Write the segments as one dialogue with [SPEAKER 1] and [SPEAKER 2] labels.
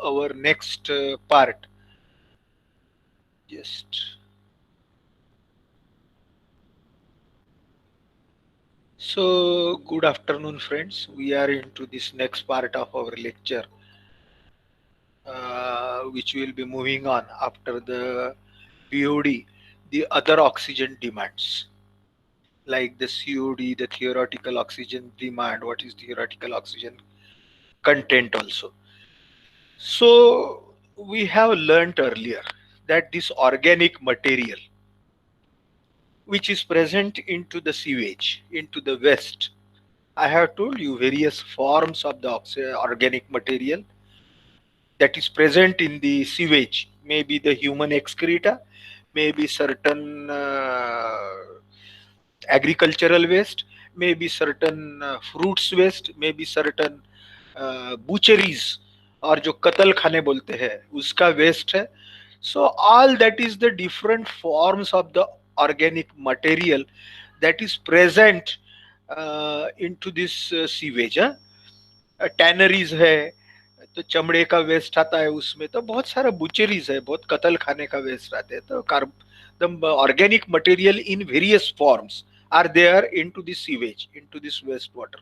[SPEAKER 1] our next part. Just so, good afternoon, friends. We are into this next part of our lecture, which will be moving on after the BOD, the other oxygen demands, like the COD, the theoretical oxygen demand. What is theoretical oxygen content also? So, we have learnt earlier that this organic material which is present into the sewage, into the waste. I have told you various forms of the organic material that is present in the sewage. Maybe the human excreta, maybe certain agricultural waste, maybe certain fruits waste, maybe certain butcheries और जो कत्ल खाने बोलते हैं उसका waste है. So all that is the different forms of the organic material that is present into this sewage. Tanneries है तो चमड़े का वेस्ट आता है, उसमें तो बहुत सारा बुचेरीज है, बहुत कत्ल खाने का वेस्ट आते हैं. तो carb the organic material in various forms are there into the sewage, into this wastewater.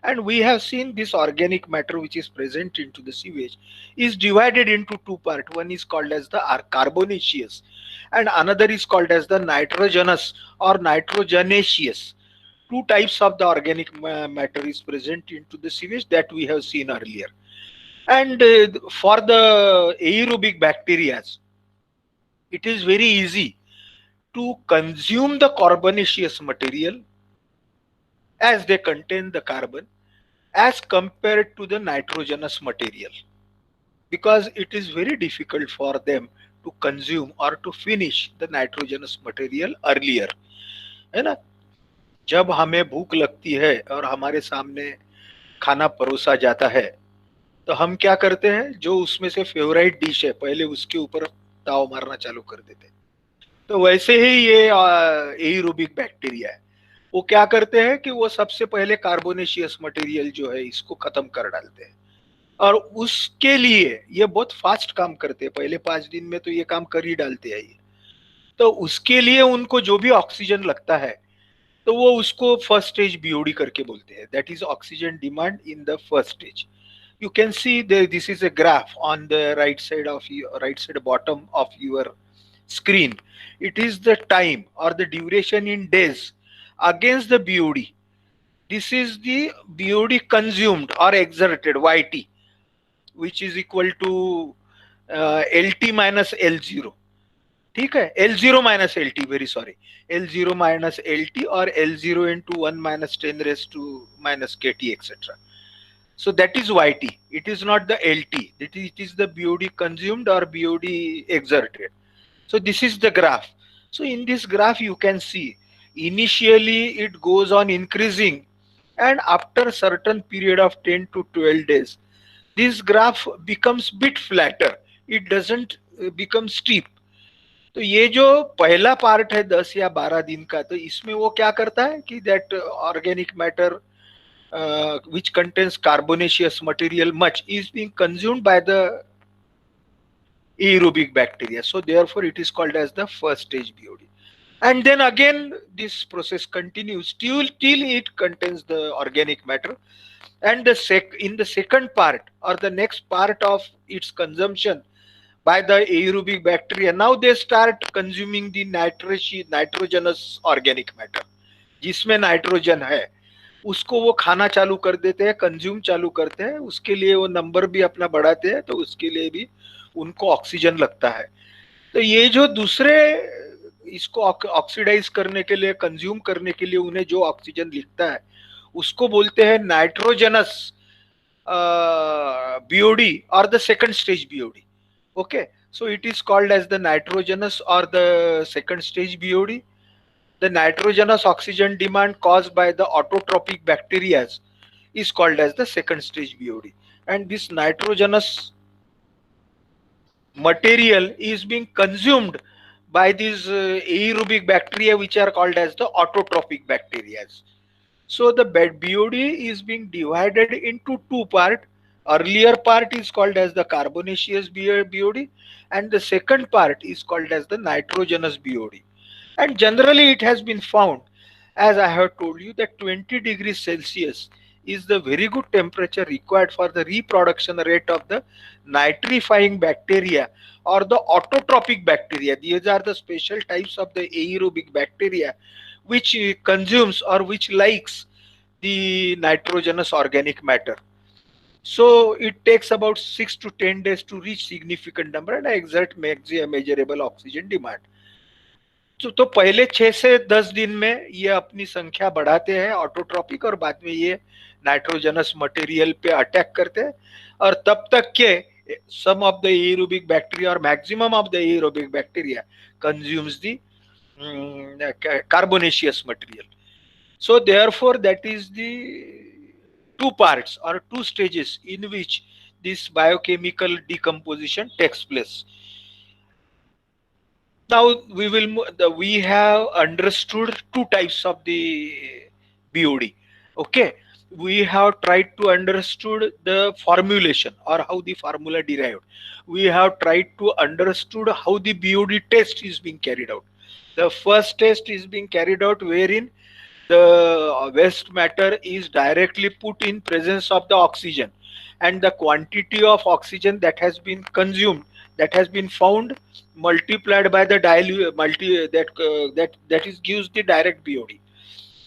[SPEAKER 1] And we have seen this organic matter which is present into the sewage is divided into two parts. One is called as the carbonaceous and another is called as the nitrogenous or nitrogenaceous. Two types of the organic matter is present into the sewage that we have seen earlier. And for the aerobic bacteria, it is very easy to consume the carbonaceous material as they contain the carbon as compared to the nitrogenous material, because it is very difficult for them to consume or to finish the nitrogenous material earlier, है ना. जब हमें भूख लगती है और हमारे सामने खाना परोसा जाता है तो हम क्या करते हैं, जो उसमें से फेवरेट डिश है पहले उसके ऊपर ताव मारना चालू कर देते हैं. तो वैसे ही ये एरोबिक बैक्टीरिया है, वो क्या करते हैं कि वो सबसे पहले कार्बोनेशियस मटेरियल जो है इसको खत्म कर डालते हैं. और उसके लिए ये बहुत फास्ट काम करते हैं, पहले 5 दिन में तो ये काम कर ही डालते हैं ये. तो उसके लिए उनको जो भी ऑक्सीजन लगता है तो वो उसको फर्स्ट स्टेज बीओडी करके बोलते हैं. That is oxygen demand in the first stage. You can see there, this is a graph on the right side of your right side bottom of your screen. It is the time or the duration in days against the BOD. This is the BOD consumed or exerted YT, which is equal to LT minus L0. ठीक है, L0 minus LT, very sorry, L0 minus LT or L0 into 1 minus 10 raised to minus KT, etc. So that is YT. It is not the LT. It is the BOD consumed or BOD exerted. So this is the graph. So in this graph you can see initially it goes on increasing, and after certain period of 10 to 12 days this graph becomes bit flatter. It doesn't become steep. तो ये जो पहला part है 10 या 12 दिन का, तो इसमें वो क्या करता है कि that organic matter which contains carbonaceous material much is being consumed by the aerobic bacteria. So therefore it is called as the first stage BOD. And then again this process continues till it contains the organic matter. And in the second part or the next part of its consumption by the aerobic bacteria, now they start consuming the nitrogenous organic matter जिसमें nitrogen है, उसको वो खाना चालू कर देते हैं, consume चालू करते हैं. उसके लिए वो नंबर भी अपना बढ़ाते हैं, तो उसके लिए भी उनको ऑक्सीजन लगता है. तो ये जो दूसरे इसको ऑक्सीडाइज करने के लिए, कंज्यूम करने के लिए उन्हें जो ऑक्सीजन लिखता है उसको बोलते हैं नाइट्रोजनस बीओडी और the second stage BOD. Okay, so it is called as the nitrogenous or the second stage BOD. The nitrogenous oxygen demand caused by the autotrophic bacteria is called as the second stage BOD. And this nitrogenous material is being consumed by these aerobic bacteria which are called as the autotrophic bacteria. So the BOD is being divided into two parts. Earlier part is called as the carbonaceous BOD, and the second part is called as the nitrogenous BOD. And generally it has been found, as I have told you, that 20 degrees Celsius is the very good temperature required for the reproduction rate of the nitrifying bacteria or the autotrophic bacteria. These are the special types of the aerobic bacteria which consumes or which likes the nitrogenous organic matter. So it takes about 6 to 10 days to reach significant number and exert measurable oxygen demand. तो पहले 6 से 10 दिन में ये अपनी संख्या बढ़ाते हैं ऑटोट्रॉपिक, और बाद में ये नाइट्रोजनस मटेरियल पे अटैक करते हैं, और तब तक के सम ऑफ द एरोबिक बैक्टीरिया और maximum of the aerobic bacteria consumes the carbonaceous material. So therefore that is the two parts or two stages in which this biochemical decomposition takes place. Now we have understood two types of the BOD. Okay, we have tried to understood the formulation or how the formula derived. We have tried to understood how the BOD test is being carried out. The first test is being carried out wherein the waste matter is directly put in presence of the oxygen, and the quantity of oxygen that has been consumed, that has been found, multiplied by the that is gives the direct BOD.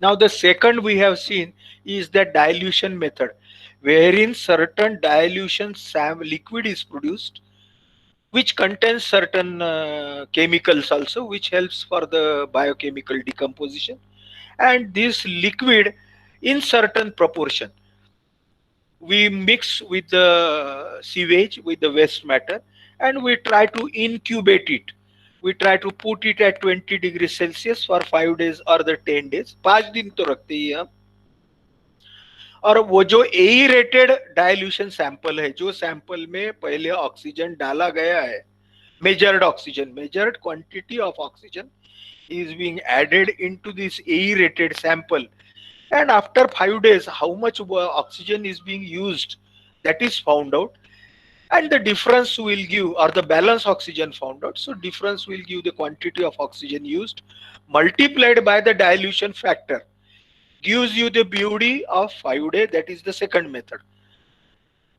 [SPEAKER 1] Now the second we have seen is the dilution method, wherein certain dilution liquid is produced which contains certain chemicals also, which helps for the biochemical decomposition. And this liquid in certain proportion we mix with the sewage, with the waste matter, and we try to incubate it. We try to put it at 20 degrees Celsius for 5 days or the 10 days. 5 दिन तो रखते ही हम. और वो जो aerated dilution sample है, जो sample में पहले ऑक्सीजन डाला गया है, measured oxygen, measured quantity of oxygen is being added into this aerated sample, and after 5 days how much oxygen is being used, that is found out, and the difference will give, or the balance oxygen found out. So difference will give the quantity of oxygen used multiplied by the dilution factor, gives you the BOD of 5 days. That is the second method.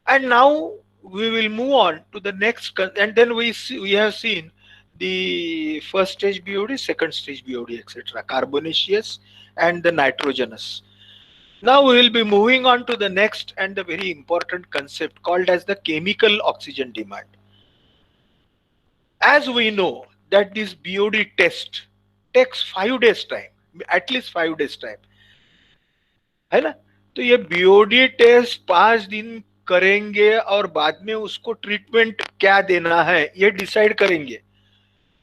[SPEAKER 1] And now we will move on to the next, and then we have seen the first stage BOD, second stage BOD, etc., carbonaceous and the nitrogenous. Now we will be moving on to the next and the very important concept called as the chemical oxygen demand. As we know that this BOD test takes 5 days time, at least 5 days time, है ना? तो ये BOD test 5 दिन करेंगे और बाद में उसको ट्रीटमेंट क्या देना है ये डिसाइड करेंगे.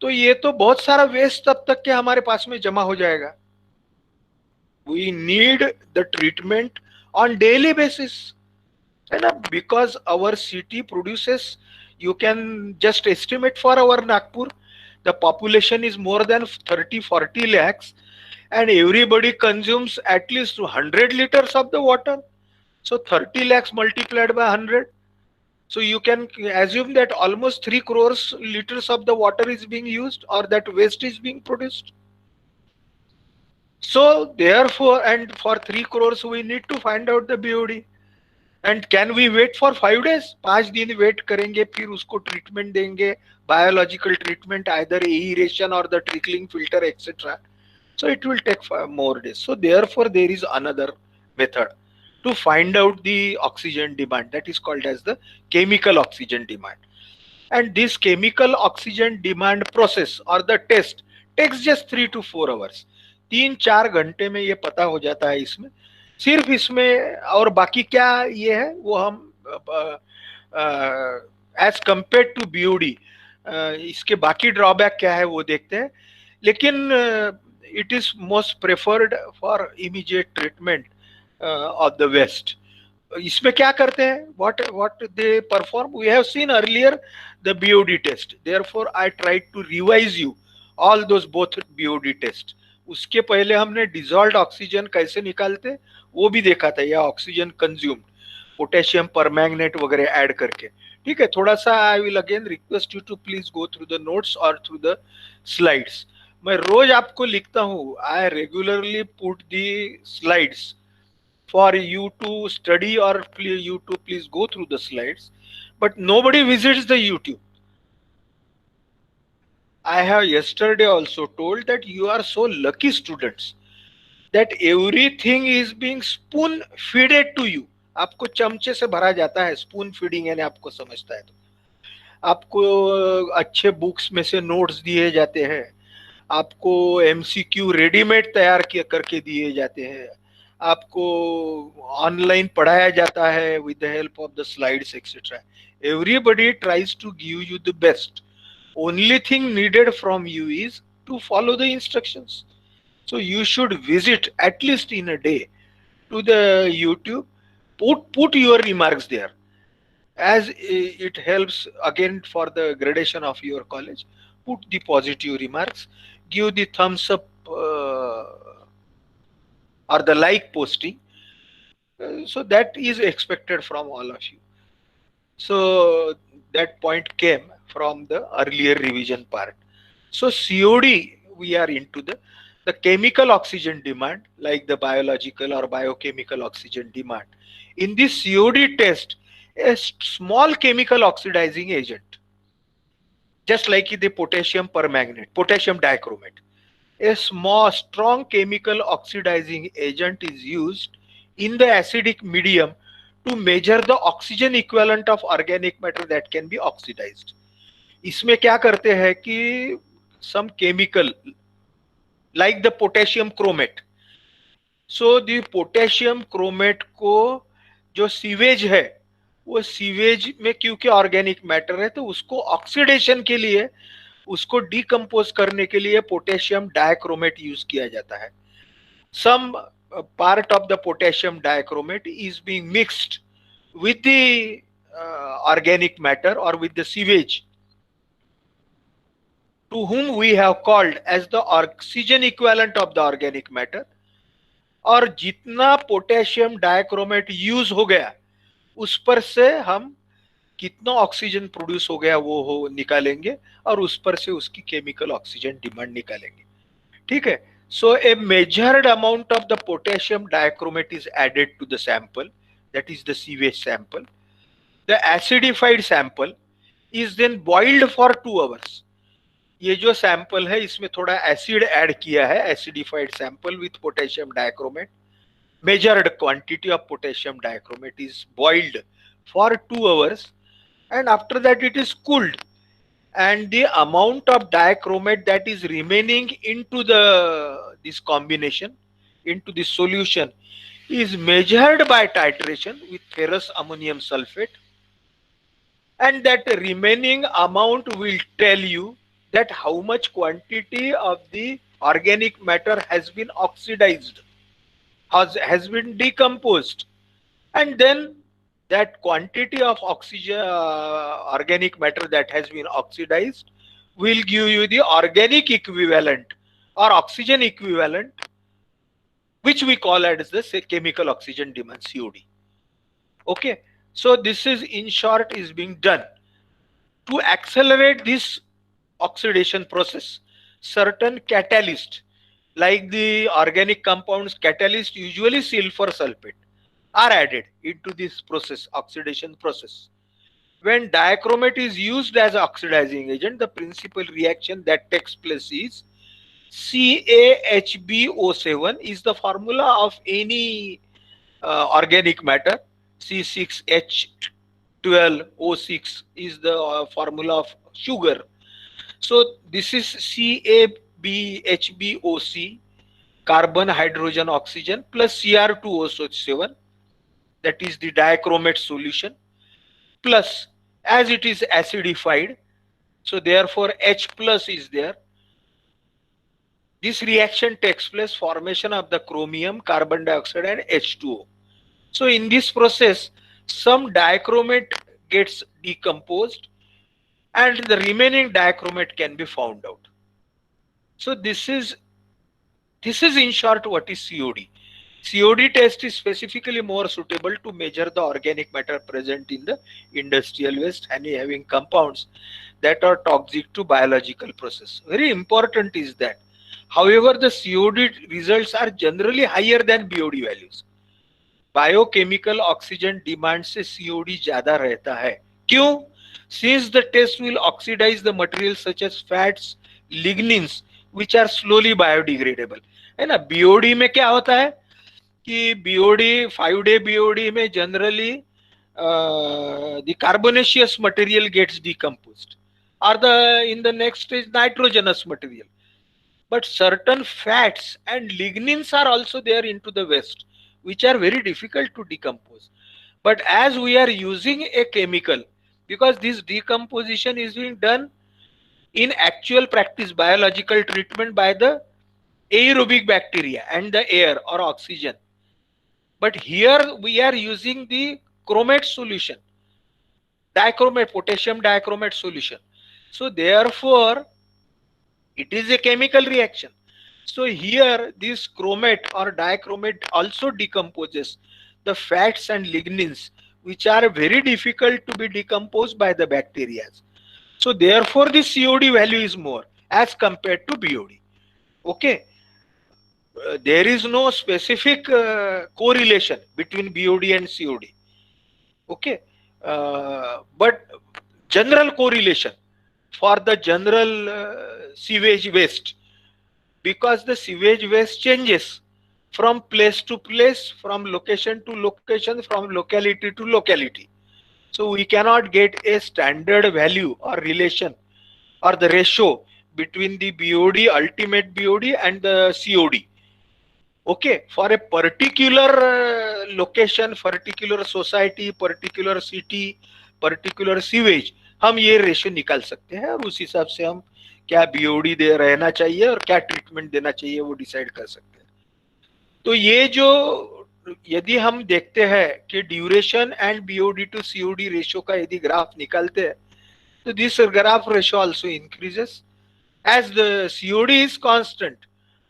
[SPEAKER 1] तो ये तो बहुत सारा वेस्ट तब तक के हमारे पास में जमा हो जाएगा. We need the treatment on daily basis, है ना? Because our city produces, you can just estimate for our Nagpur, the population is more than 30-40 lakhs, and everybody consumes at least 100 liters of the water. So 30 lakhs multiplied by 100. So you can assume that almost 3 crores liters of the water is being used, or that waste is being produced. So therefore, and for 3 crores we need to find out the BOD. And can we wait for 5 days? 5 दिन wait करेंगे, फिर उसको treatment देंगे, biological treatment, either aeration or the trickling filter, etc. So it will take more days. So therefore there is another method to find out the oxygen demand, that is called as the chemical oxygen demand. And this chemical oxygen demand process or the test takes just 3 to 4 hours. 3-4 घंटे में ये पता हो जाता है इसमें. सिर्फ इसमें और बाकी क्या ये है वो हम एज कंपेयर टू BOD इसके बाकी ड्रॉबैक क्या है वो देखते हैं. लेकिन it is most preferred for immediate treatment of the waste. इसमें क्या करते हैं, what they perform, we have seen earlier the BOD test. Therefore I tried to revise you all those both BOD test. उसके पहले हमने dissolved oxygen कैसे निकालते वो भी देखा था, या ऑक्सीजन कंज्यूम्ड पोटेशियम परमैंगनेट वगैरह ऐड करके। ठीक है, थोड़ा सा I will again request you to please go through the notes और थ्रू द स्लाइड्स। मैं रोज आपको लिखता हूँ, I regularly put the slides for you to study or you to please go through the slides, but nobody visits the YouTube. I have yesterday also told that you are so lucky students that everything is being spoon feeded to you. आपको चमचे से भरा जाता है, spoon feeding यानी आपको समझता है तो आपको अच्छे बुक्स में से नोट्स दिए जाते हैं, आपको एमसीक्यू रेडीमेड तैयार किया करके दिए जाते हैं, आपको ऑनलाइन पढ़ाया जाता है with the help of the slides etcetera. Everybody tries to give you the best, only thing needed from you is to follow the instructions. So you should visit at least in a day to the YouTube, put your remarks there, as it helps again for the gradation of your college. Put the positive remarks, give the thumbs up or the like posting. So that is expected from all of you. So that point came from the earlier revision part. So COD, we are into the chemical oxygen demand, like the biological or biochemical oxygen demand. In this COD test, a small chemical oxidizing agent, just like the potassium permanganate, potassium dichromate, a small strong chemical oxidizing agent is used in the acidic medium to measure the oxygen equivalent of organic matter that can be oxidized. इसमें क्या करते हैं कि some chemical like the potassium chromate, so the potassium chromate को जो sewage है वो sewage में क्योंकि ऑर्गेनिक मैटर है तो उसको ऑक्सीडेशन के लिए, उसको डिकम्पोज करने के लिए पोटेशियम डाइक्रोमेट यूज किया जाता है। Some part of the potassium dichromate is being mixed with the organic matter or with the sewage, to whom we have called as the oxygen equivalent of the organic matter. और जितना potassium dichromate use हो गया उस पर से हम कितना oxygen produce हो गया वो हो निकालेंगे और उस पर से उसकी केमिकल ऑक्सीजन डिमांड निकालेंगे। ठीक है, so a measured amount of the potassium dichromate is added to the sample, that is the sewage sample. The acidified sample is then boiled for 2 hours. ये जो सैंपल है इसमें थोड़ा एसिड ऐड किया है, acidified sample with potassium dichromate, measured quantity of potassium dichromate is boiled for 2 hours, and after that it is cooled, and the amount of dichromate that is remaining into this combination, into this solution, is measured by titration with ferrous ammonium sulfate, and that remaining amount will tell you that how much quantity of the organic matter has been oxidized, has been decomposed, and then that quantity of oxygen organic matter that has been oxidized will give you the organic equivalent or oxygen equivalent, which we call as the chemical oxygen demand, COD. Okay, so this is in short is being done to accelerate this oxidation process. Certain catalyst like the organic compounds catalyst, usually sulfur sulfate, are added into this process, oxidation process. When dichromate is used as oxidizing agent, the principal reaction that takes place is CaHbO7 is the formula of any organic matter. C6H12O6 is the formula of sugar. So this is CaHbOC, carbon, hydrogen, oxygen, plus Cr2O7, that is the dichromate solution, plus as it is acidified, so therefore H plus is there. This reaction takes place, formation of the chromium, carbon dioxide and H2O. So in this process, some dichromate gets decomposed and the remaining dichromate can be found out. So this is in short what is COD. COD test is specifically more suitable to measure the organic matter present in the industrial waste and having compounds that are toxic to biological process. Very important is that. However, the COD results are generally higher than BOD values. Biochemical oxygen demand से COD ज्यादा रहता है. क्यों? Since the test will oxidize the materials such as fats, lignins, which are slowly biodegradable. है ना. BOD में क्या होता है कि बीओडी 5-day बीओडी में generally the carbonaceous material gets decomposed, or the in the next stage nitrogenous material. But certain fats and lignins are also there into the waste, which are very difficult to decompose. But as we are using a chemical, because this decomposition is being done in actual practice, biological treatment by the aerobic bacteria and the air or oxygen. But here we are using the chromate solution, dichromate, potassium dichromate solution. So therefore, it is a chemical reaction. So here this chromate or dichromate also decomposes the fats and lignins, which are very difficult to be decomposed by the bacteria. So therefore the COD value is more as compared to BOD. Okay. There is no specific correlation between BOD and COD. Okay. But general correlation for the general sewage waste, because the sewage waste changes from place to place, from location to location, from locality to locality. So we cannot get a standard value or relation or the ratio between the BOD, ultimate BOD and the COD. Okay, for a particular location, particular society, particular city, particular sewage, हम ये ratio निकाल सकते हैं और उस हिसाब से हम क्या बीओडी दे रहना चाहिए और क्या ट्रीटमेंट देना चाहिए वो डिसाइड कर सकते हैं. तो ये जो यदि हम देखते हैं कि duration and BOD to COD ratio का यदि ग्राफ निकालते हैं तो this graph ratio also increases as the COD is constant,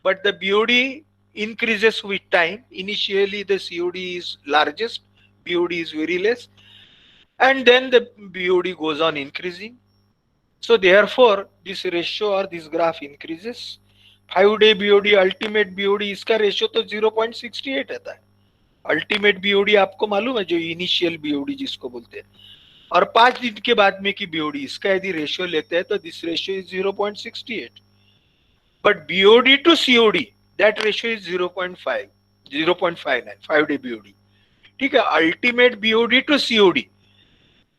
[SPEAKER 1] but the BOD increases with time. Initially the COD is largest, BOD is very less, and then the BOD goes on increasing. So therefore this ratio or this graph increases. 5-day BOD, ultimate BOD, इसका ratio तो 0.68 आता है. Ultimate BOD आपको मालूम है जो initial BOD जिसको बोलते हैं, और 5 दिन के बाद में की बीओडी, इसका यदि रेशियो लेते हैं तो this ratio is 0.68. But BOD to COD that ratio is 0.5, 0.59, 5-day BOD. ठीक है. Ultimate BOD to COD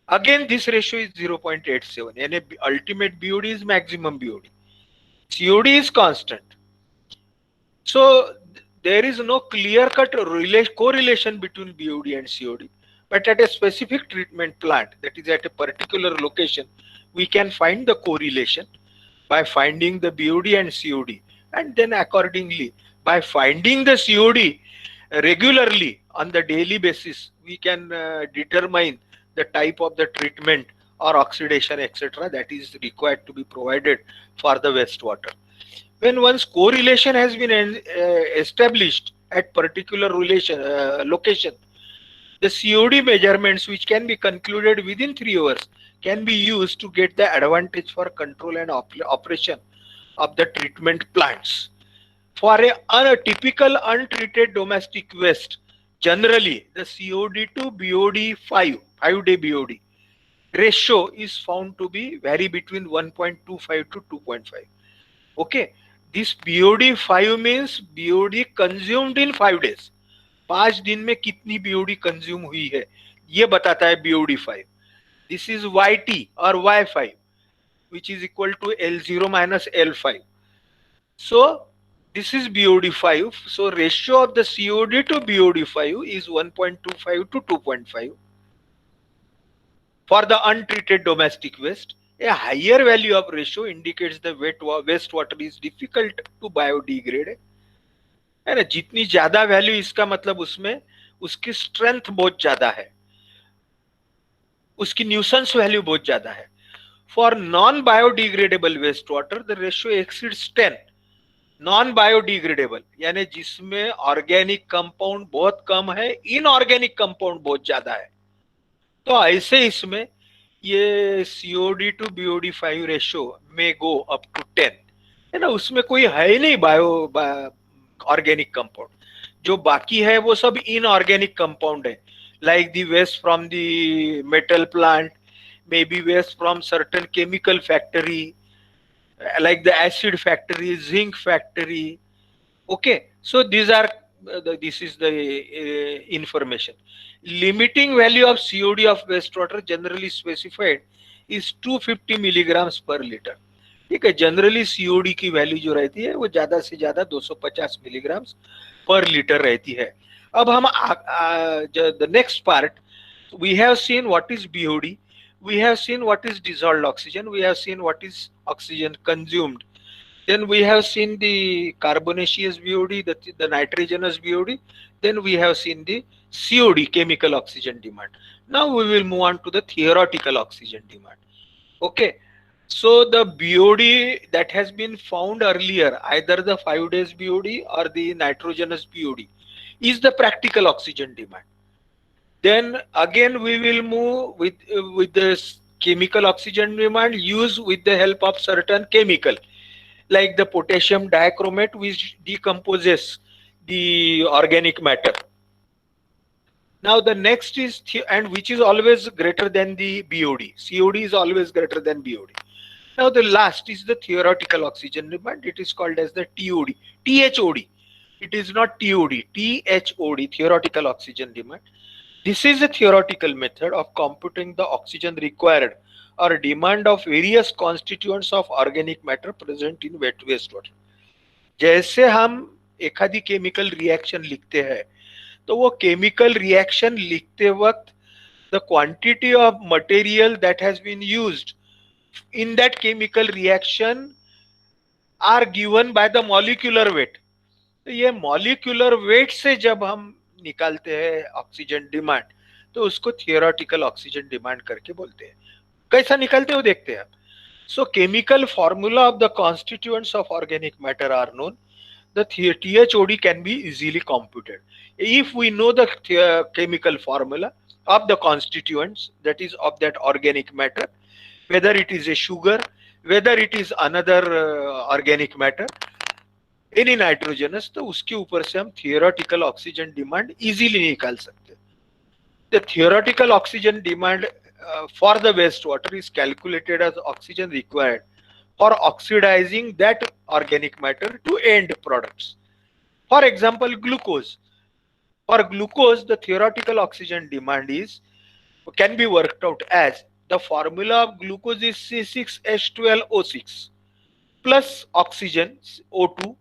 [SPEAKER 1] again this ratio is 0.87, यानी ultimate BOD is maximum BOD, COD is constant. So there is no clear-cut correlation between BOD and COD. But at a specific treatment plant, that is at a particular location, we can find the correlation by finding the BOD and COD. And then accordingly, by finding the COD regularly on the daily basis, we can determine the type of the treatment or oxidation, etc. that is required to be provided for the wastewater. When once correlation has been established at particular location, the COD measurements, which can be concluded within 3 hours, can be used to get the advantage for control and operation of the treatment plants. For a typical untreated domestic waste, generally the COD to BOD 5-day BOD ratio is found to be vary between 1.25 to 2.5. Okay. This BOD 5 means BOD consumed in 5 days. 5 दिन में कितनी BOD consume हुई है ये बताता है BOD 5. This is YT or Y5, which is equal to L0 minus L5. So this is BOD 5. So ratio of the COD to BOD 5 is 1.25 to 2.5 for the untreated domestic waste. A higher value of ratio indicates the wastewater is difficult to biodegrade. है ना. जितनी ज्यादा value इसका मतलब उसमें उसकी strength बहुत ज्यादा है, उसकी न्यूसेंस वैल्यू बहुत ज्यादा है. For non biodegradable waste water the ratio exceeds 10. Non biodegradable यानी जिसमें ऑर्गेनिक कंपाउंड बहुत कम है, इनऑर्गेनिक कंपाउंड बहुत ज्यादा है। तो ऐसे इसमें ये सीओडी टू बीओडी 5 रेशो में गो अप टू 10, है ना। उसमें कोई है ही नहीं बायो ऑर्गेनिक कंपाउंड, जो बाकी है वो सब इनऑर्गेनिक कंपाउंड है, like the waste from the metal plant, may be waste from certain chemical factory, like the acid factory, zinc factory. Okay, so these are this is the information. Limiting value of COD of wastewater generally specified is 250 milligrams per liter. ठीक है, generally COD की value जो रहती है वो ज्यादा से ज्यादा 250 मिलीग्राम पर लीटर रहती है। अब हम the next part, we have seen what is BOD, we have seen what is dissolved oxygen, we have seen what is oxygen consumed, then we have seen the carbonaceous BOD, the nitrogenous BOD, then we have seen the COD, chemical oxygen demand. Now we will move on to the theoretical oxygen demand. Okay, so the BOD that has been found earlier, either the 5 days BOD or the nitrogenous BOD, is the practical oxygen demand. Then again we will move with this chemical oxygen demand used with the help of certain chemical, like the potassium dichromate, which decomposes the organic matter. Now the next is and which is always greater than the BOD. COD is always greater than BOD. Now the last is the theoretical oxygen demand. It is called as the TOD, THOD. It is not TOD, THOD, theoretical oxygen demand. This is a theoretical method of computing the oxygen required or demand of various constituents of organic matter present in wet wastewater. जैसे हम एखादी chemical reaction लिखते हैं, तो वो chemical reaction लिखते वक्त the quantity of material that has been used in that chemical reaction are given by the molecular weight. तो ये मॉलिक्यूलर वेट से जब हम निकालते हैं ऑक्सीजन डिमांड, तो उसको थियोरेटिकल ऑक्सीजन डिमांड करके बोलते हैं। कैसा निकालते हो देखते हैं आप। So chemical formula of the constituents of organic matter are known, the THOD can be easily computed if we know the chemical formula of the constituents, that is of that organic matter, whether it is a sugar, whether it is another organic matter, any nitrogenous, तो उसके ऊपर से हम theoretical oxygen demand easily निकाल सकते हैं। The theoretical oxygen demand for the waste water is calculated as oxygen required for oxidising that organic matter to end products. For example glucose, for glucose the theoretical oxygen demand is can be worked out as the formula of glucose is C6H12O6 plus oxygen O2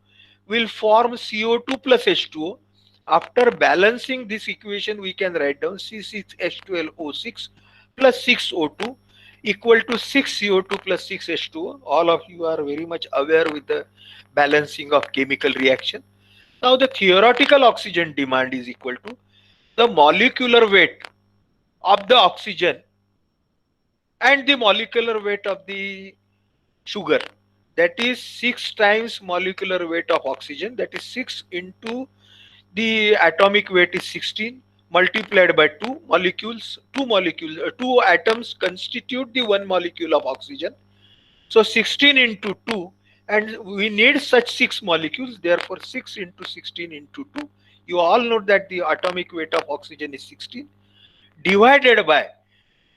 [SPEAKER 1] will form CO2 plus H2O. After balancing this equation, we can write down C6H12O6 plus 6O2 equal to 6CO2 plus 6H2O. All of you are very much aware with the balancing of chemical reaction. Now the theoretical oxygen demand is equal to the molecular weight of the oxygen and the molecular weight of the sugar, that is 6 times molecular weight of oxygen, that is 6 into the atomic weight is 16 multiplied by 2 molecules, 2 atoms constitute the 1 molecule of oxygen, so 16 into 2, and we need such 6 molecules, therefore 6 into 16 into 2, you all know that the atomic weight of oxygen is 16, divided by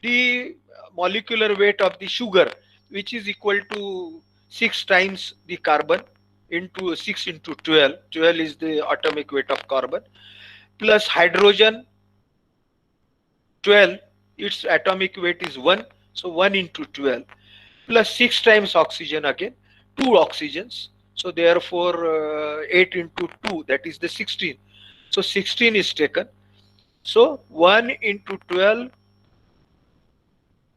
[SPEAKER 1] the molecular weight of the sugar, which is equal to 6 times the carbon into 6 into 12, 12 is the atomic weight of carbon, plus hydrogen 12, its atomic weight is 1, so 1 into 12 plus 6 times oxygen, again 2 oxygens, so therefore 8 into 2, that is the 16, so 16 is taken, so 1 into 12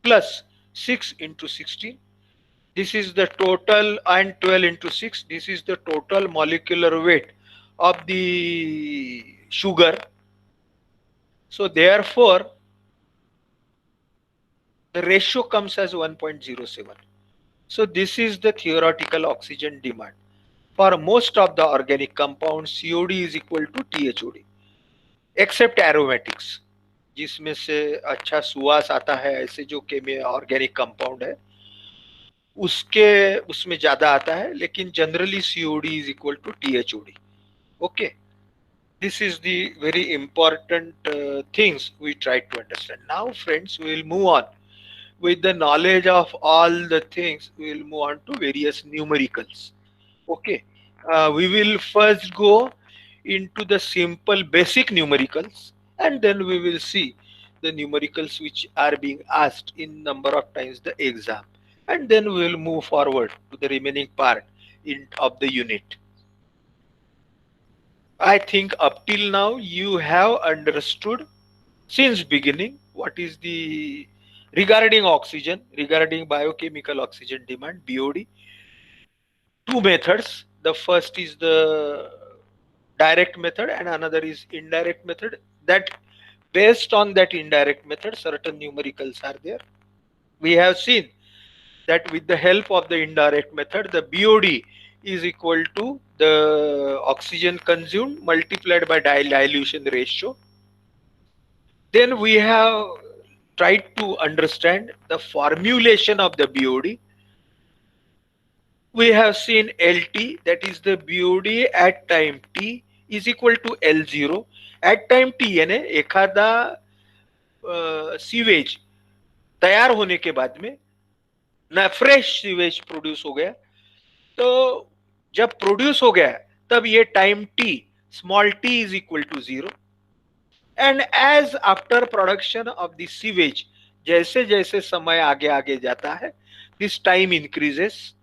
[SPEAKER 1] plus 6 into 16, this is the total, and 12 into 6, this is the total molecular weight of the sugar. So therefore the ratio comes as 1.07. So this is the theoretical oxygen demand. For most of the organic compounds, COD is equal to THOD, except aromatics, जिसमें से अच्छा सुवास आता है, ऐसे जो केमी organic compound है उसके उसमें ज्यादा आता है, लेकिन generally COD is equal to टीएचओडी. Okay, this is the very important things we try to understand. Now friends, we will move on. With the knowledge of all the things, we will move on to various numericals. Okay, we will first go into the simple basic numericals, and then we will see the numericals which are being asked in number of times the exam, and then we will move forward to the remaining part of the unit. I think up till now you have understood since beginning what is the regarding oxygen, regarding biochemical oxygen demand, BOD. Two methods. The first is the direct method and another is indirect method. That based on that indirect method, certain numericals are there. We have seen that with the help of the indirect method, the BOD is equal to the oxygen consumed multiplied by dilution ratio. Then we have tried to understand the formulation of the BOD. We have seen LT, that is the BOD at time t is equal to L0. At time t यानी एखादा sewage तैयार होने के बाद में ना fresh sewage produce हो गया, तो जब प्रोड्यूस हो गया तब ये time T, small T is equal to 0. And as after production of the sewage, जैसे जैसे समय आगे आगे जाता है, this time increases.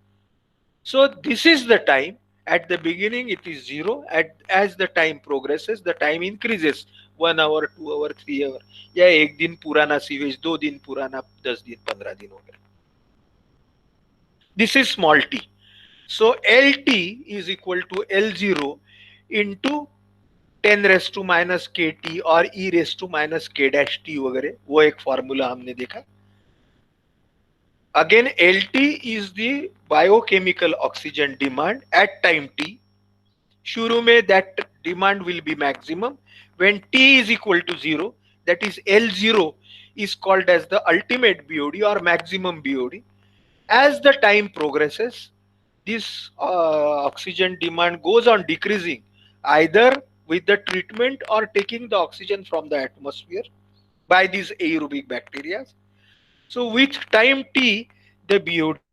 [SPEAKER 1] So this is the time. At the beginning it is 0. As the time progresses, the time increases. 1 hour, 2 hour, 3 hour, या एक दिन पुराना सीवेज, 2 दिन पुराना, 10 दिन, 15 दिन हो गया. This is small t. So LT is equal to L0 into 10 raised to minus KT और E raised to minus K dash T वगैरह, वो एक फॉर्मूला हमने देखा. Again, LT is the biochemical oxygen demand at time t. शुरू में that demand will be maximum when t is equal to 0. That is L0 is called as the ultimate BOD or maximum BOD. As the time progresses, this oxygen demand goes on decreasing, either with the treatment or taking the oxygen from the atmosphere by these aerobic bacteria. So with time t, the BOD increases.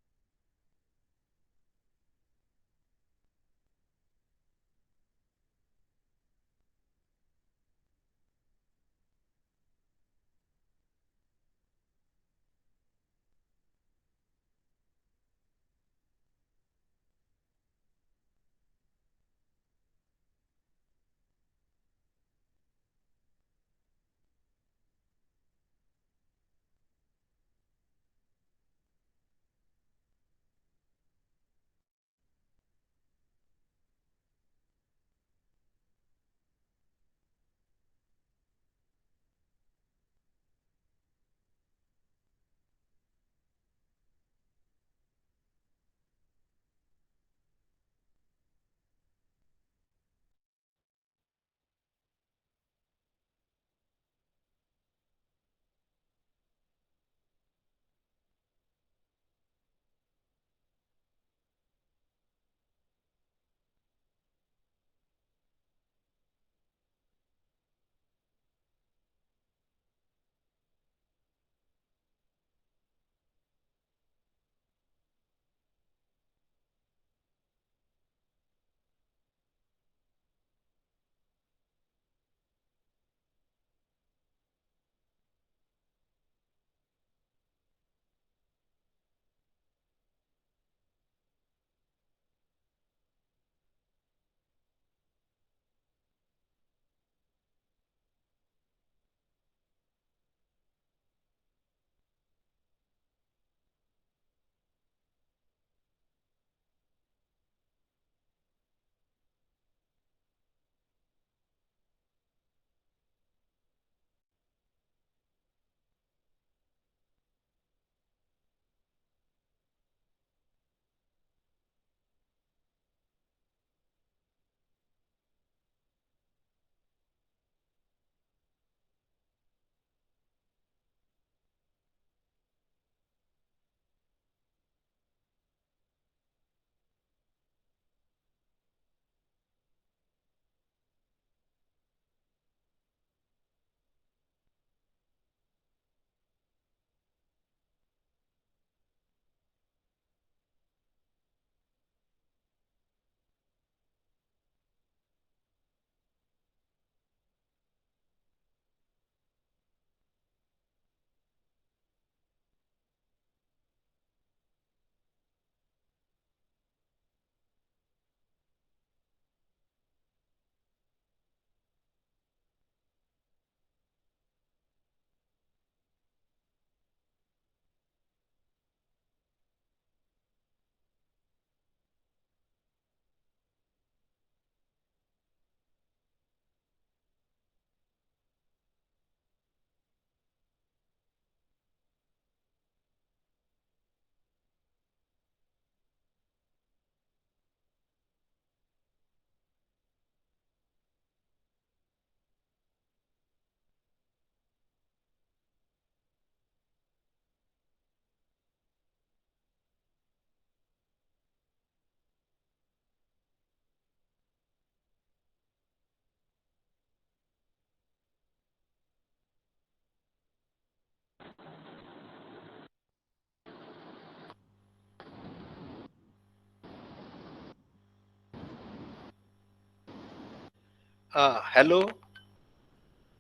[SPEAKER 1] Hello.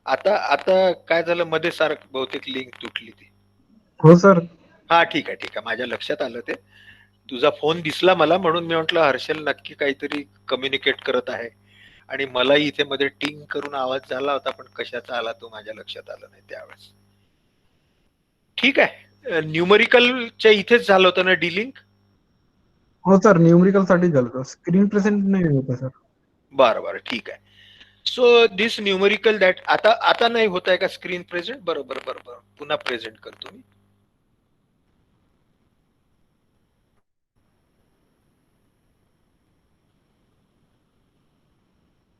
[SPEAKER 1] आता आता काय झालं मध्ये सारखं बहुतेक link तुटली ती.
[SPEAKER 2] हो सर.
[SPEAKER 1] हा ठीक आहे ठीक आहे, माझ्या लक्षात आलं ते. तुझा फोन दिसला मला म्हणून मी म्हटलं हर्षल नक्की काहीतरी कम्युनिकेट करत आहे. आणि मलाही इथे मध्ये टिंग करून आवाज झाला होता, पण कशाचा आला तो माझ्या लक्षात आलं नाही त्यावेळेस. ठीक आहे, न्यूमरिकलच्या इथेच झालं होतं ना डीलिंग.
[SPEAKER 2] हो सर, न्यूमरिकल साठी झालं होतं. स्क्रीन प्रेझेंट नाही होतं सर.
[SPEAKER 1] बरं बरं ठीक आहे. सो दिस न्यूमरिकल दॅट आता आता नाही होत आहे का स्क्रीन प्रेझेंट? बरोबर बरोबर, पुन्हा प्रेझेंट करतो मी.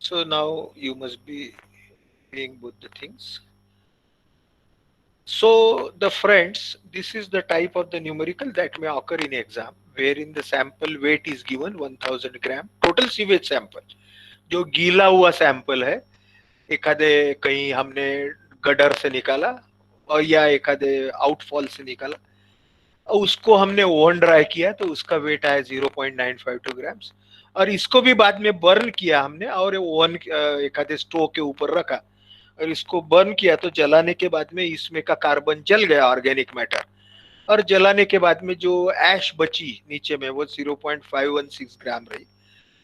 [SPEAKER 1] So now you must be seeing both the things. So the friends, this is the type of the numerical that may occur in exam, wherein the sample weight is given 1000 gram, total sewage sample. जो गीला हुआ sample है, एखादे कहीं हमने gutter से निकाला और या एखादे आउटफॉल से निकाला, उसको हमने ओवन ड्राई किया तो उसका वेट आया 0.952 ग्राम्स। और इसको भी बाद में बर्न किया हमने और ओवन एखादे स्टोव के ऊपर रखा और इसको बर्न किया तो जलाने के बाद में इसमें का कार्बन जल गया, ऑर्गेनिक मैटर। और जलाने के बाद में जो ऐश बची नीचे में वो 0.516 ग्राम रही।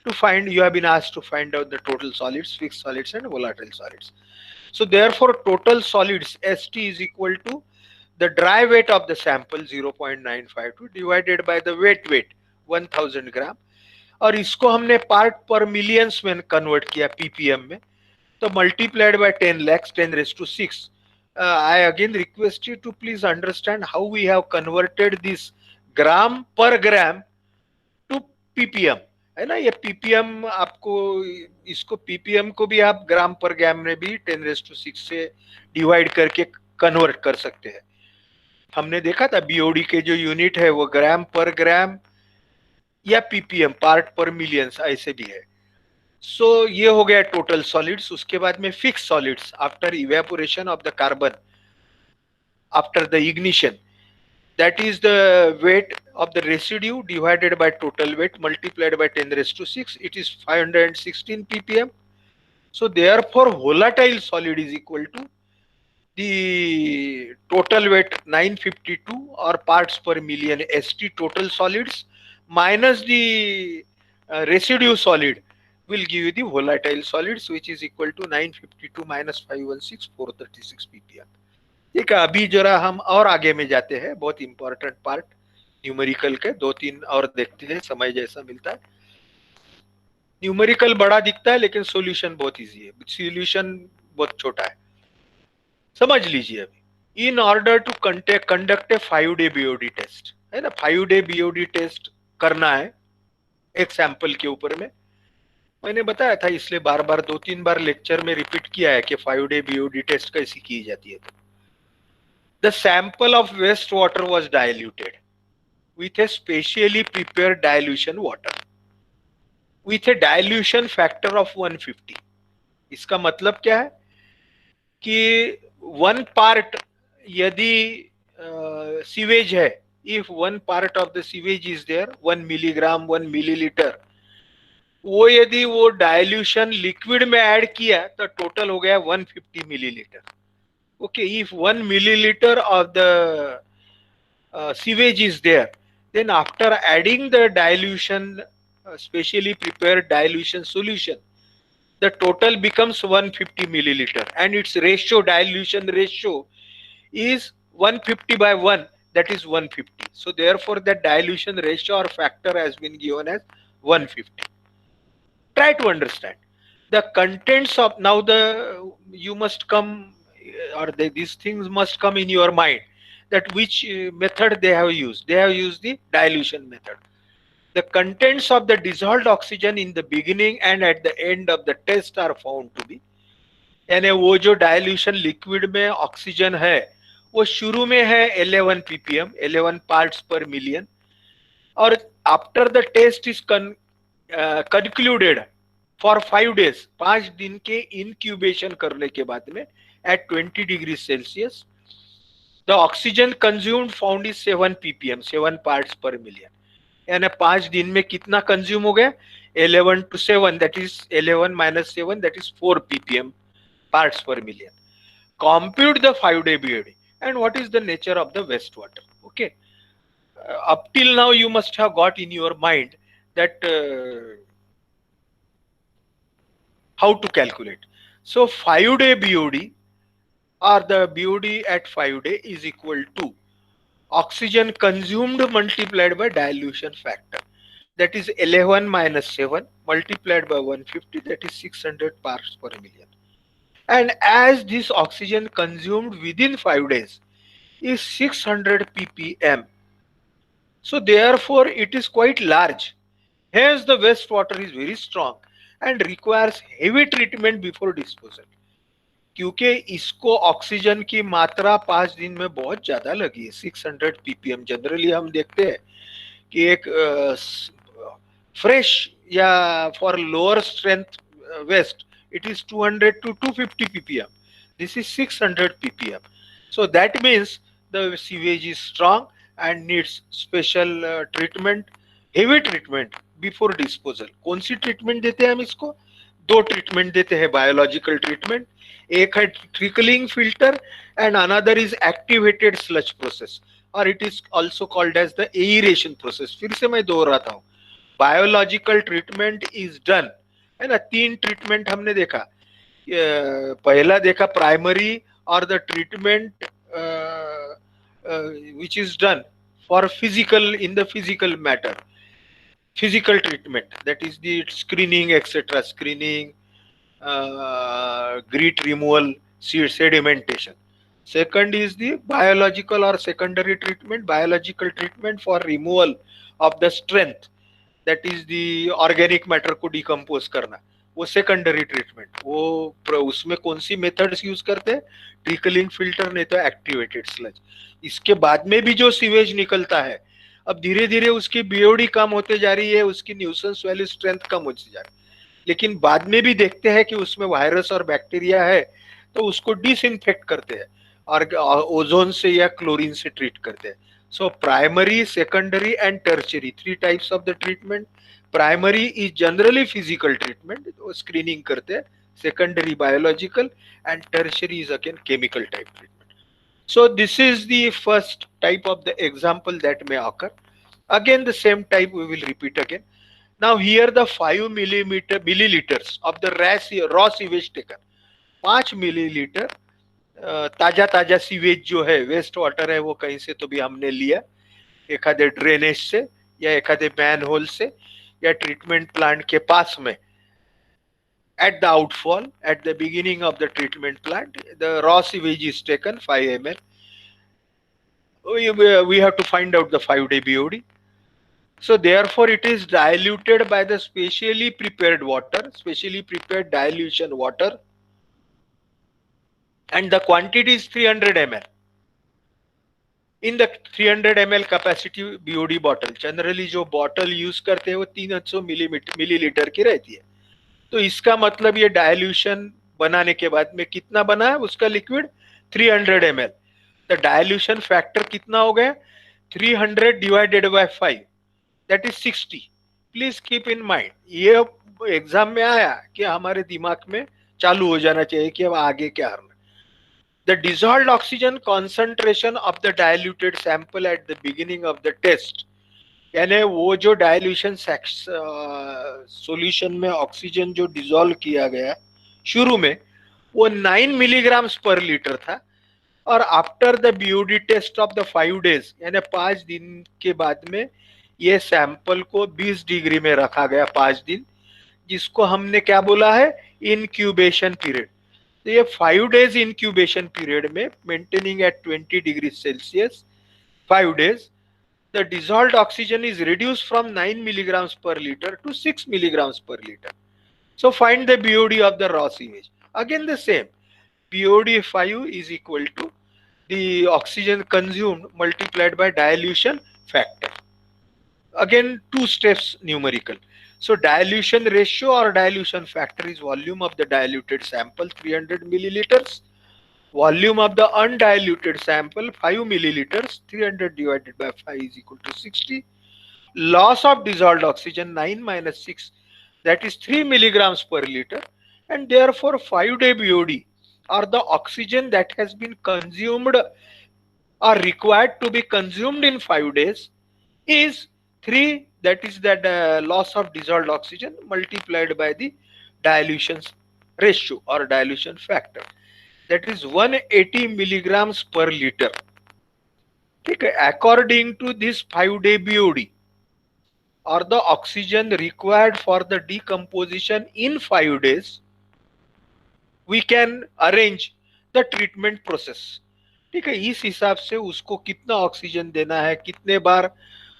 [SPEAKER 1] To find, you have been asked to find out the total solids, fixed solids and volatile solids. So therefore total solids ST is equal to the dry weight of the sample 0.952 divided by the weight 1000 ग्राम। और इसको हमने part पर millions में convert किया ppm में, तो multiplied by 10 lakhs 10 raised to 6. I again request you to please understand how we have converted this gram per gram to ppm, है ना। ये ppm आपको, इसको ppm को भी आप ग्राम पर ग्राम में भी 10 raised to 6 से डिवाइड करके कन्वर्ट कर सकते हैं। हमने देखा था बीओडी के जो यूनिट है वो ग्राम पर ग्राम या पीपीएम पार्ट पर मिलियंस ऐसे भी है। सो ये हो गया टोटल सॉलिड्स। उसके बाद में fix solids after evaporation of the carbon after the ignition, that is the weight of the residue divided by total weight multiplied by 10 raised to 6, it is 516 ppm. So therefore volatile solid is equal to the total weight 952 or parts per million st total solids minus the residue solid will give you the volatile solids, which is equal to 952 minus 516 436 ppm. ठीक है, अभी जरा हम और आगे में जाते हैं, बहुत इंपॉर्टेंट पार्ट न्यूमेरिकल के दो तीन और देखते हैं समय जैसा मिलता है। न्यूमेरिकल बड़ा दिखता है लेकिन सॉल्यूशन बहुत इजी है, सॉल्यूशन बहुत छोटा है। समझ लीजिए अभी, in order to conduct a 5 day BOD test, है ना, 5 डे बीओडी टेस्ट करना है एक सैंपल के ऊपर में। मैंने बताया था, इसलिए बार बार 2-3 बार लेक्चर में रिपीट किया है कि 5 डे बीओडी टेस्ट कैसी की जाती है। The sample of wastewater was diluted with a specially prepared dilution water with a dilution factor of 150. इसका मतलब क्या है कि 1 पार्ट यदि सीवेज है, if 1 part of the sewage is there 1 milligram 1 milliliter, वो यदि वो डायल्यूशन लिक्विड में ऐड किया तो टोटल हो गया 150 millilitre. Okay, if 1 milliliter of the sewage is there, then after adding the dilution, specially prepared dilution solution, the total becomes 150 milliliter and its ratio, dilution ratio is 150 by 1, that is 150. So therefore the dilution ratio or factor has been given as 150. Try to understand the contents of, now the you must come, or these things must come in your mind, that which method they have used. They have used the dilution method. The contents of the dissolved oxygen in the beginning and at the end of the test are found to be, यानी वो जो dilution liquid में oxygen है वो शुरू में है 11 ppm 11 parts per million, और after the test is concluded for 5 days 5 दिन के इनक्यूबेशन करने के बाद में at 20 degree Celsius the oxygen consumed found is 7 ppm 7 parts per million, यानी 5 दिन में कितना कंज्यूम हो गया 11 to 7, that is 11 minus 7, that is 4 ppm parts per million. Compute the 5-day BOD and what is the nature of the wastewater. Okay, up till now you must have got in your mind that how to calculate. So 5-day BOD or the BOD at 5-day is equal to oxygen consumed multiplied by dilution factor, that is 11 minus 7 multiplied by 150, that is 600 parts per million. And as this oxygen consumed within 5 days is 600 ppm, so therefore it is quite large. Hence the wastewater is very strong and requires heavy treatment before disposal. क्योंकि इसको oxygen की मात्रा 5 दिन में बहुत ज्यादा लगी है, 600 ppm. जनरली हम देखते हैं कि एक फ्रेश या for lower strength waste it is 200 to 250 ppm. This is 600 ppm. So that means the sewage is strong and needs special treatment, heavy treatment before disposal. कौन सी ट्रीटमेंट देते हैं हम इसको? दो ट्रीटमेंट देते हैं बायोलॉजिकल ट्रीटमेंट. एक है trickling filter and another is activated sludge process, और it is also called as the aeration process. फिर से मैं दोहराता हूँ, बायोलॉजिकल ट्रीटमेंट इज डन, है ना. 3 ट्रीटमेंट हमने देखा. पहला देखा प्राइमरी और the treatment which is done for physical, in the physical matter, physical treatment, that is the screening, etc. Screening, grit removal, sedimentation. Second is the biological or secondary treatment, biological treatment for removal of the strength, that is the organic matter को decompose करना, वो secondary treatment. वो उसमें कौन सी methods use करते हैं? Trickling filter, नहीं तो एक्टिवेटेड स्लज. इसके बाद में भी जो सीवेज निकलता है, अब धीरे धीरे उसकी बीओडी कम होते जा रही है, उसकी न्यूसेंस वैल्यू स्ट्रेंथ कम होती जा रही है, लेकिन बाद में भी देखते हैं कि उसमें वायरस और बैक्टीरिया है, तो उसको डिसइंफेक्ट करते हैं और ओजोन से या क्लोरीन से ट्रीट करते हैं. So primary, secondary and tertiary, 3 types of the treatment. Primary is generally physical treatment, screening करते हैं. Secondary biological and tertiary is again chemical type treatment. So this is the first type of the example that may occur. Again the same type we will repeat again. Now here the 5 milliliters of the raw sewage taken. 5 millilitre ताजा ताजा sewage जो है, waste water है, वो कहीं से तो भी हमने लिया, एखादे ड्रेनेज से या एखादे मैन होल से या ट्रीटमेंट प्लांट के पास में. At the outfall, at the beginning of the treatment plant, the raw sewage is taken 5 ml. We have to find out the 5-day BOD. So therefore it is diluted by the specially prepared water, specially prepared dilution water, and the quantity is 300 ml. In the 300 ml capacity BOD bottle, generally जो bottle use करते हैं वो 300 millilitre की रहती है. तो इसका मतलब ये डायल्यूशन बनाने के बाद में कितना बना है उसका liquid? 300 ml. The dilution factor कितना हो गया? 300 divided by 5, that is 60. Please keep in mind, ये एग्जाम में आया कि हमारे दिमाग में चालू हो जाना चाहिए कि अब आगे क्या करना. The dissolved oxygen concentration of the diluted sample at the beginning of the test, यानी वो जो डायल्यूशन सॉल्यूशन में ऑक्सीजन जो डिसॉल्व किया गया शुरू में, वो 9 मिलीग्राम्स पर लीटर था, और after the BOD test of the 5 days, यानी 5 दिन के बाद में ये सैंपल को 20 डिग्री में रखा गया 5 दिन, जिसको हमने क्या बोला है? Incubation period. तो ये 5 डेज इनक्यूबेशन पीरियड में maintaining at 20 degree Celsius 5 days, the dissolved oxygen is reduced from 9 milligrams per liter to 6 milligrams per liter. So find the BOD of the raw sewage. Again the same, BOD 5 is equal to the oxygen consumed multiplied by dilution factor. Again 2 steps numerical. So dilution ratio or dilution factor is volume of the diluted sample 300 milliliters. Volume of the undiluted sample 5 milliliters, 300 divided by 5 is equal to 60. Loss of dissolved oxygen 9 minus 6, that is 3 milligrams per liter, and therefore 5-day BOD, or the oxygen that has been consumed or required to be consumed in 5 days, is 3, that is that loss of dissolved oxygen multiplied by the dilution ratio or dilution factor, that is 180 milligrams per liter. Okay, according to this 5-day BOD, or the oxygen required for the decomposition in 5 days, we can arrange the treatment process. ठीक है, इस हिसाब से उसको कितना oxygen देना है, कितने बार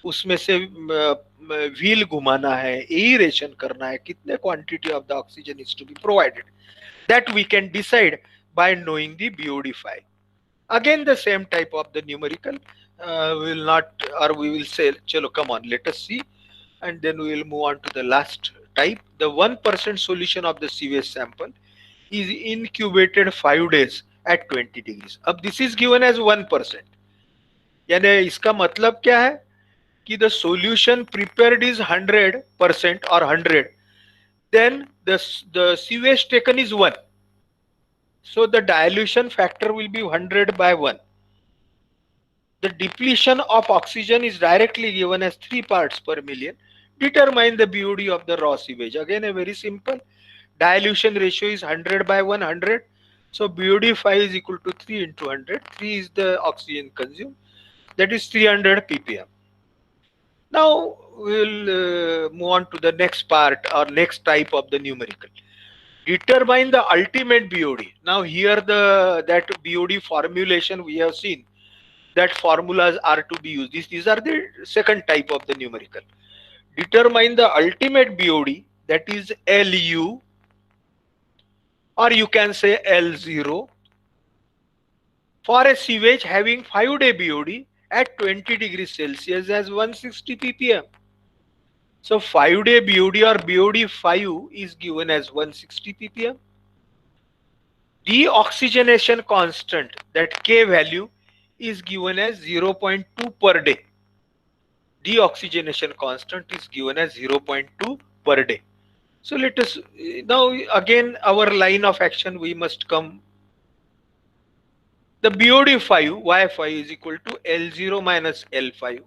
[SPEAKER 1] उसमें से व्हील घुमाना है, एरेशन करना है, कितने quantity of the oxygen is to be provided, that we can decide by knowing the BOD5. Again, the same type of the numerical, we will not, or we will say, chalo, come on, let us see, and then we will move on to the last type. The 1% solution of the sewage sample is incubated 5 days at 20 degrees. अब this is given as 1%. यानी इसका मतलब क्या है कि the solution prepared is 100% or 100, then the sewage taken is 1. So the dilution factor will be 100 by 1. The depletion of oxygen is directly given as 3 parts per million. Determine the BOD of the raw sewage. Again, a very simple. Dilution ratio is 100 by 100. So BOD5 is equal to 3 into 100. 3 is the oxygen consumed. That is 300 ppm. Now we'll move on to the next part or next type of the numerical. Determine the ultimate BOD. Now here that BOD formulation we have seen, that formulas are to be used. These are the second type of the numerical. Determine the ultimate BOD, that is LU, or you can say L0, for a sewage having 5-day BOD at 20 degrees Celsius as 160 ppm. So 5-day BOD or BOD5 is given as 160 ppm. Deoxygenation constant, that K value, is given as 0.2 per day. Deoxygenation constant is given as 0.2 per day. So let us now, again, our line of action, we must come. The BOD5 Y5 is equal to L0 minus L5,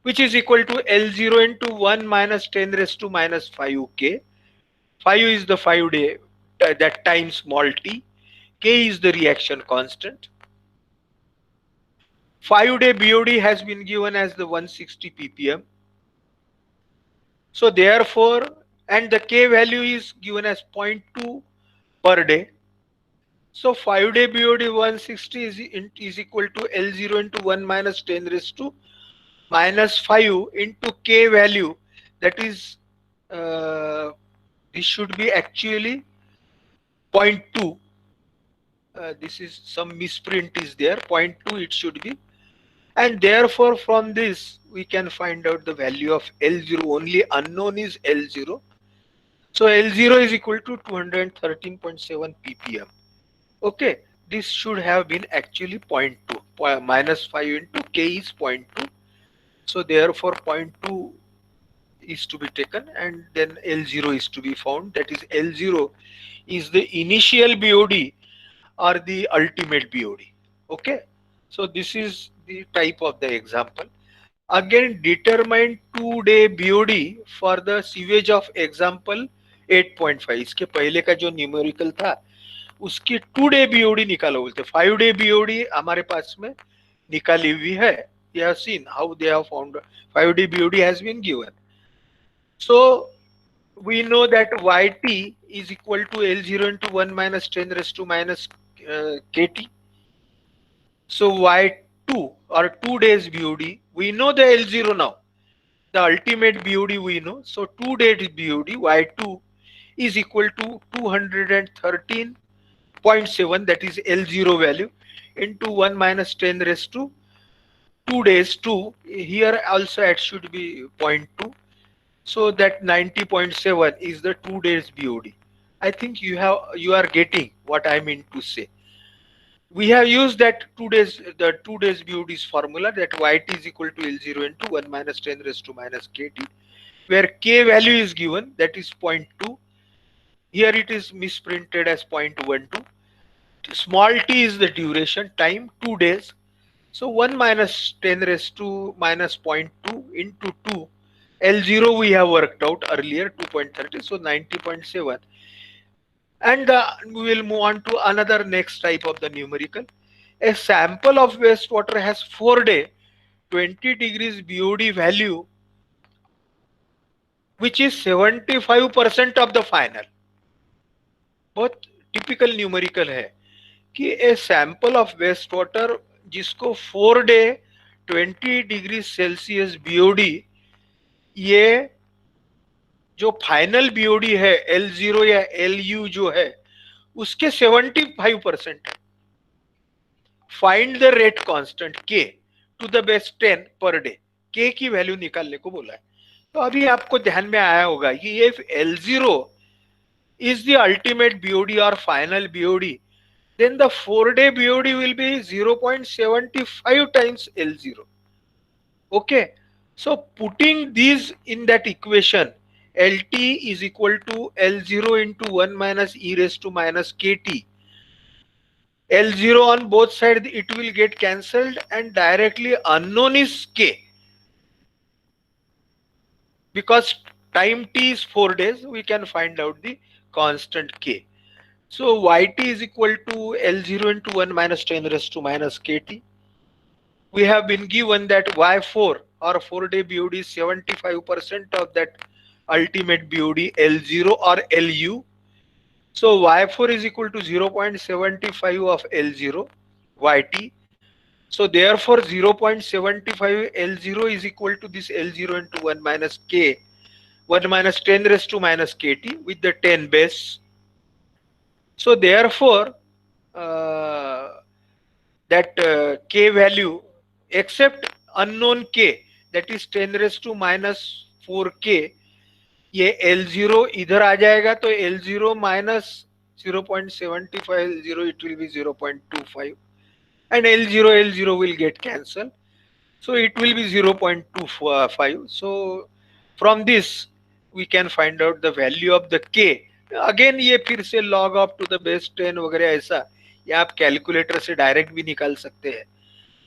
[SPEAKER 1] which is equal to L0 into 1 minus 10 raised to minus 5 K. 5 is the 5-day, that time small t. K is the reaction constant. 5-day BOD has been given as the 160 ppm. So therefore, and the K value is given as 0.2 per day. So 5-day BOD 160 is equal to L0 into 1 minus 10 raised to minus 5 into K value. That is, this should be actually 0.2. This is some misprint is there. 0.2 it should be. And therefore from this we can find out the value of L0. Only unknown is L0. So L0 is equal to 213.7 ppm. Okay, this should have been actually 0.2. Minus 5 into K is 0.2. So therefore 0.2 is to be taken, and then L0 is to be found. That is, L0 is the initial BOD or the ultimate BOD. Okay, so this is the type of the example. Again, determine 2-day BOD for the sewage of example 8.5. इसके पहले का जो numerical था उसकी 2-day BOD निकालो बोलते. 5-day BOD हमारे पास में निकाली हुई है. You have seen how they have found 5-day BOD has been given. So we know that YT is equal to L0 into 1 minus 10 raised to minus KT. So Y2 or 2 days BOD, we know the L0 now. The ultimate BOD we know. So 2 days BOD Y2 is equal to 213.7, that is L0 value, into 1 minus 10 raised to 2 days 2. Here also it should be 0.2. So that 90.7 is the 2 days BOD. I think you are getting what I mean to say. We have used that 2 days, the 2 days BOD's formula, that YT is equal to L0 into 1 minus 10 raised to minus KT, where k value is given, that is 0.2. Here it is misprinted as 0.12. Small t is the duration, time, 2 days. So 1 minus 10 raised to minus 0.2 into 2. L0 we have worked out earlier, 2.30, so 90.7. And we will move on to another next type of the numerical. A sample of wastewater has 4-day 20 degrees BOD value, which is 75% of the final. बहुत typical numerical है कि a sample of waste water जिसको 4-डे 20 degree Celsius BOD, ये जो final BOD है L0 या LU जो है उसके 75% है. Find the rate constant K to the base 10 per day. K की वैल्यू निकालने को बोला है. तो अभी आपको ध्यान में आया होगा कि ये L0 is the ultimate BOD or final BOD, then the 4-day BOD will be 0.75 times L0. Okay, so putting these in that equation, LT is equal to L0 into 1 minus e raised to minus KT. L0 on both sides, it will get cancelled, and directly unknown is K. Because time T is 4 days, we can find out the constant K. So Yt is equal to L0 into 1 minus 10 raised to minus Kt. We have been given that Y4 or 4-day BOD is 75% of that ultimate BOD L0 or LU. So Y4 is equal to 0.75 of L0 Yt. So therefore 0.75 L0 is equal to this L0 into 1 minus K, 1 minus 10 raised to minus Kt with the 10 base. So therefore that K value except unknown K, that is 10 raised to minus 4K, ये L0 इधर आ जाएगा तो L0 minus 0.75 L0, it will be 0.25, and L0 will get cancelled, so it will be 0.25. So from this we can find out the value of the K. अगेन ये फिर से log of to the base 10 वगैरह ऐसा, या आप calculator से direct भी निकाल सकते हैं.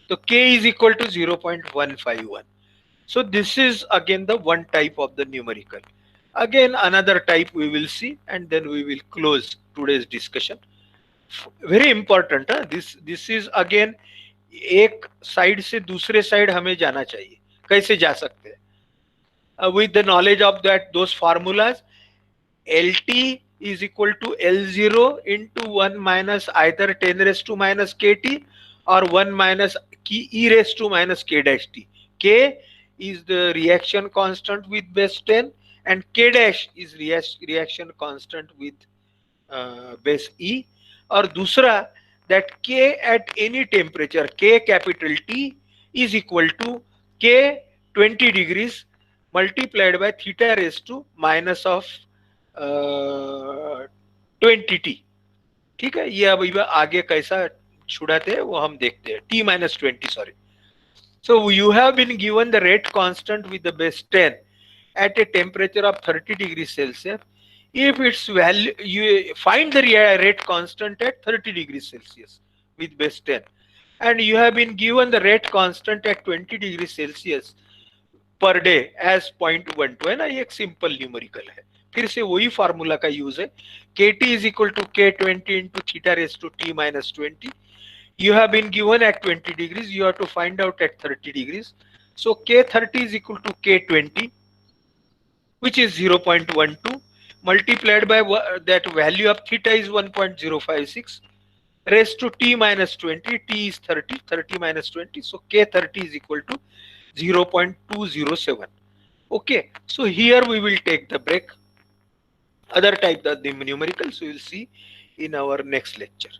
[SPEAKER 1] तो K is equal to 0.151. So this is again the one type of the numerical. Again another type we will see, and then we will close today's discussion. Very important. This is again एक side से दूसरे side हमें जाना चाहिए. कैसे जा सकते हैं? With the knowledge of that those formulas, LT is equal to L0 into 1 minus either 10 raised to minus KT or 1 minus e raised to minus K dash T. K is the reaction constant with base 10, and K dash is reaction constant with base E. और दूसरा that K at any temperature, K capital T is equal to K 20 degrees multiplied by theta raised to minus of 20t. ठीक है, ये अब आगे कैसा छुड़ाते हैं वो हम देखते हैं. T minus 20, sorry. So you have been given the rate constant with the base 10 at a temperature of 30 degrees Celsius. If its value, you find the rate constant at 30 degrees Celsius with base 10, and you have been given the rate constant at 20 degrees Celsius per day as 0.12 है ना. ये एक simple numerical है. फिर से वही formula का use है. KT is equal to K20 into theta raised to T minus 20. You have been given at 20 degrees. You have to find out at 30 degrees. So K30 is equal to K20, which is 0.12 multiplied by that value of theta is 1.056 raised to T minus 20. T is 30. 30 minus 20. So K30 is equal to 0.207. Okay, so here we will take the break. Other type of the numericals we will see in our next lecture.